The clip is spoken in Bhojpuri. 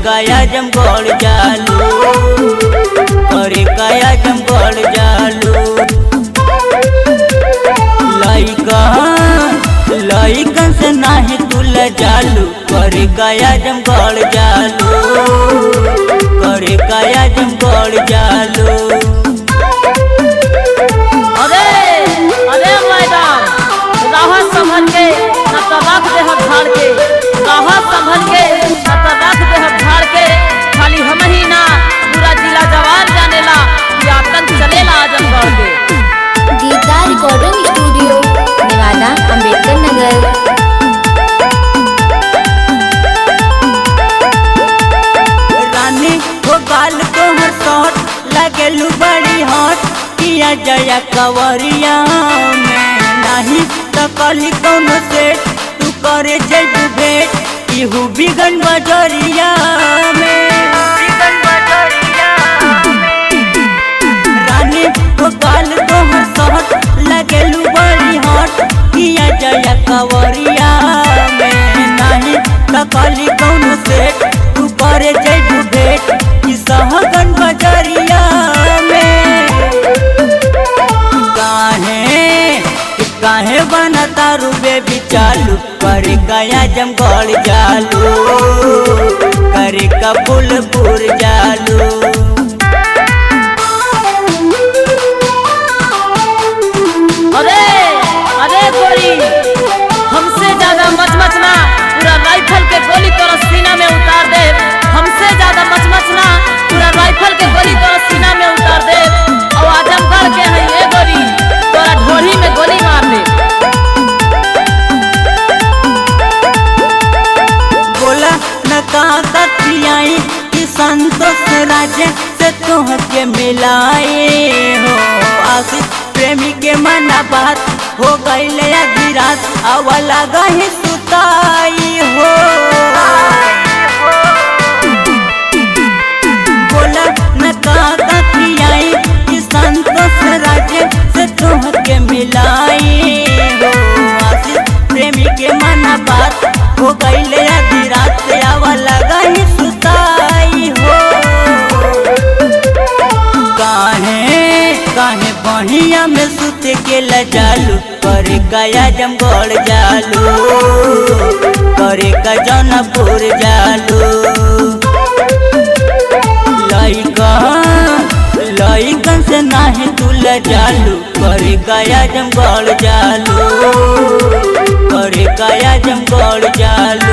काया जमगढ़ जालू, करे काया जमगढ़ जालू। लइकन से नाही तुल जालू, करे काया जमगढ़ जालू, करे काया जमगढ़ जालू। अरे अरे मैडम राहत संभल के न तो रख दे झाड़ के, राहत संभल के न तो रख दे झाड़ के। खाली हम ही ना पूरा जिला जवान जानेला कि आतंक चलेला आजमगढ़ के। Geeta recording studio Newada Ambedkar Nagar. रानी हो गाल तोहर शॉट लगेलू बड़ी हॉट, किया जया कवरिया में नहीं तो कली कोनो सेट, तू करे जैबू भेट इहू बिगन बजरिया में। रानी हो गाल तोहर शॉट लगेलू बड़ी हॉट, किया जया कवरिया में नहीं तो कली कोनो सेट, तू करे जैबू भेट ई सहगन बजरिया में। काहे बनता रूबे बिचालू, करे काया जमगढ़ जालू, करे कबूलपुर जालू। अरे अरे गोरी हमसे ज्यादा मचमचना, पूरा राइफल के गोली तोरा सीना में उतार दे। हमसे ज्यादा मचमचना, पूरा राइफल के गोली तोरा सीना में उतार दे। और आजमगढ़ के है ये गोरी, तोरा ढोली में गोली मार दे। बोला न कहा पियाई कि संतोष राज्य से तुहके मिलाए हो, आशिक प्रेमी के मना बात हो गई आधी रात, आवा लगा ही सुताई हो। बोला न कहा पियाई कि संतोष राज्य से तुहके मिलाए हो, आशिक प्रेमी के मना बात हो गई आधी रात, आवा लगा ही सुताई हो। काहे बढ़िया में सुत के लजालू, करे काया जमगढ़ जालू, करे का जौनपुर जालू। लइकन से नाही तुल जालू, करे काया जमगढ़ जालू, करे काया जमगढ़ जालू।